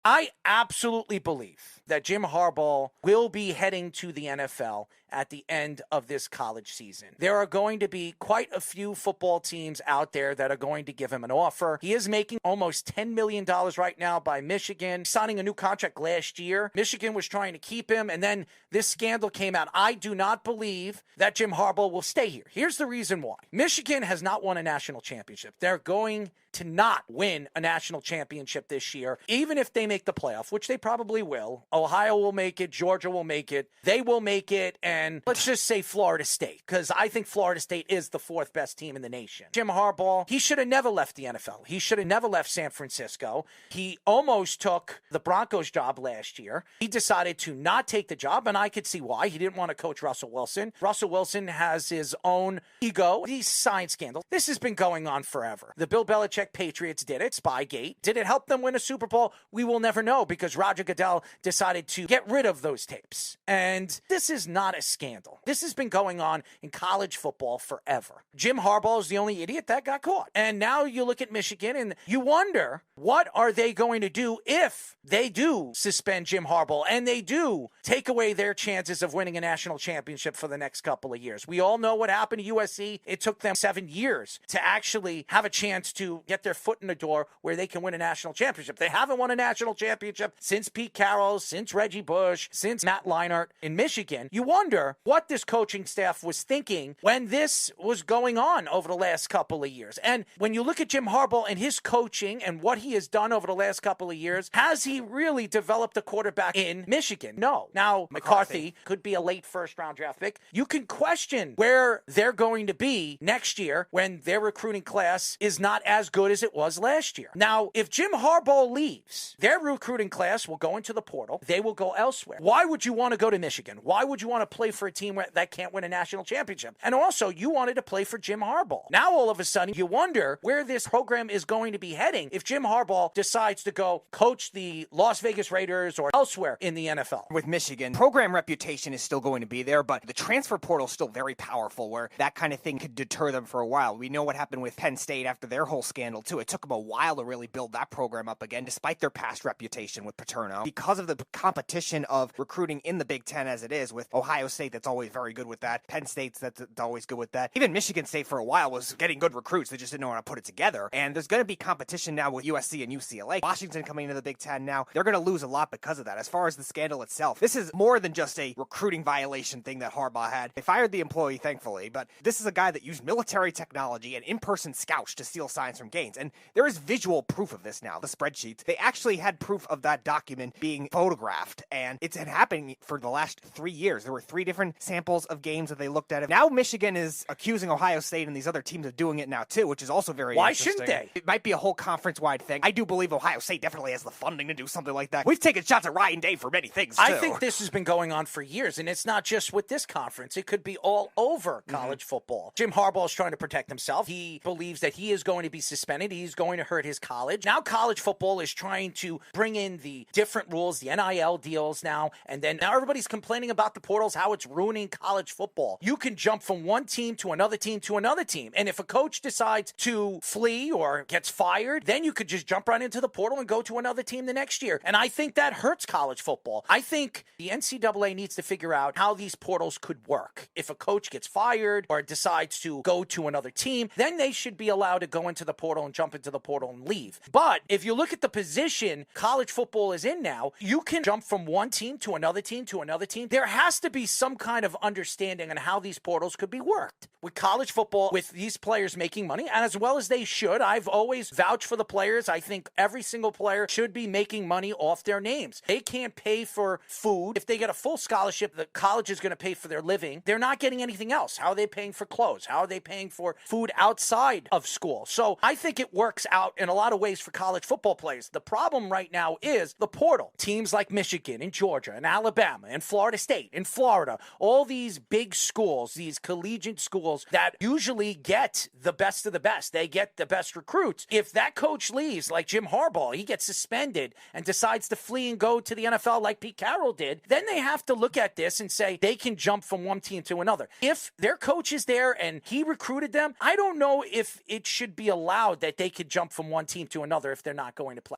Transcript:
I absolutely believe that Jim Harbaugh will be heading to the NFL at the end of this college season. There are going to be quite a few football teams out there that are going to give him an offer. He is making almost $10 million right now by Michigan, signing a new contract last year. Michigan was trying to keep him, and then this scandal came out. I do not believe that Jim Harbaugh will stay here. Here's the reason why. Michigan has not won a national championship. They're going to not win a national championship this year, even if they make the playoff, which they probably will. Ohio will make it. Georgia will make it. They will make it. And let's just say Florida State, because I think Florida State is the fourth best team in the nation. Jim Harbaugh, he should have never left the NFL. He should have never left San Francisco. He almost took the Broncos job last year. He decided to not take the job, and I could see why. He didn't want to coach Russell Wilson. Russell Wilson has his own ego. These science scandals. This has been going on forever. The Bill Belichick Patriots did it. Spygate. Did it help them win a Super Bowl? We will never know, because Roger Goodell decided to get rid of those tapes. And this is not a scandal. This has been going on in college football forever. Jim Harbaugh is the only idiot that got caught. And now you look at Michigan and you wonder, what are they going to do if they do suspend Jim Harbaugh and they do take away their chances of winning a national championship for the next couple of years? We all know what happened to USC. It took them 7 years to actually have a chance to get their foot in the door where they can win a national championship. They haven't won a national championship since Pete Carroll, since Reggie Bush, since Matt Leinart in Michigan. You wonder what this coaching staff was thinking when this was going on over the last couple of years. And when you look at Jim Harbaugh and his coaching and what he has done over the last couple of years, has he really developed a quarterback in Michigan? No. Now, McCarthy could be a late first-round draft pick. You can question where they're going to be next year when their recruiting class is not as good as it was last year. Now, if Jim Harbaugh leaves, their recruiting class will go into the portal. They will go elsewhere. Why would you want to go to Michigan? Why would you want to play for a team that can't win a national championship? And also, you wanted to play for Jim Harbaugh. Now, all of a sudden, you wonder where this program is going to be heading if Jim Harbaugh decides to go coach the Las Vegas Raiders or elsewhere in the NFL. With Michigan, program reputation is still going to be there, but the transfer portal is still very powerful, where that kind of thing could deter them for a while. We know what happened with Penn State after their whole scandal, too. It took them a while to really build that program up again, despite their past reputation with Paterno. Because of the competition of recruiting in the Big Ten as it is, with Ohio State that's always very good with that, Penn State's that's always good with that. Even Michigan State for a while was getting good recruits. They just didn't know how to put it together. And there's going to be competition now with USC and UCLA. Washington coming into the Big Ten now. They're going to lose a lot because of that. As far as the scandal itself, this is more than just a recruiting violation thing that Harbaugh had. They fired the employee, thankfully, but this is a guy that used military technology and in-person scouts to steal signs from games. And there is visual proof of this now. The spreadsheets, they actually had proof of that document being photographed, and it's been happening for the last 3 years. There were 3 different samples of games that they looked at. Now Michigan is accusing Ohio State and these other teams of doing it now too, which is also very interesting. Why shouldn't they? It might be a whole conference-wide thing. I do believe Ohio State definitely has the funding to do something like that. We've taken shots at Ryan Day for many things too. I think this has been going on for years, and it's not just with this conference. It could be all over college football. Jim Harbaugh is trying to protect himself. He believes that he is going to be suspended. He's going to hurt his college. Now college football is trying to bring in the different rules, the NIL deals now, and then now everybody's complaining about the portals, how it's ruining college football. You can jump from one team to another team to another team, and if a coach decides to flee or gets fired, then you could just jump right into the portal and go to another team the next year. And I think that hurts college football. I think the NCAA needs to figure out how these portals could work. If a coach gets fired or decides to go to another team, then they should be allowed to go into the portal and jump into the portal and leave. But if you look at the position college football is in now, you can jump from one team to another team to another team. There has to be some kind of understanding on how these portals could be worked. With college football, with these players making money, and as well as they should, I've always vouched for the players. I think every single player should be making money off their names. They can't pay for food. If they get a full scholarship, the college is going to pay for their living. They're not getting anything else. How are they paying for clothes? How are they paying for food outside of school? So I think it works out in a lot of ways for college football players. The problem right now is the portal. Teams like Michigan and Georgia and Alabama and Florida State and Florida, all these big schools, these collegiate schools that usually get the best of the best. They get the best recruits. If that coach leaves, like Jim Harbaugh, he gets suspended and decides to flee and go to the NFL like Pete Carroll did, then they have to look at this and say they can jump from one team to another. If their coach is there and he recruited them, I don't know if it should be allowed that they could jump from one team to another if they're not going to play.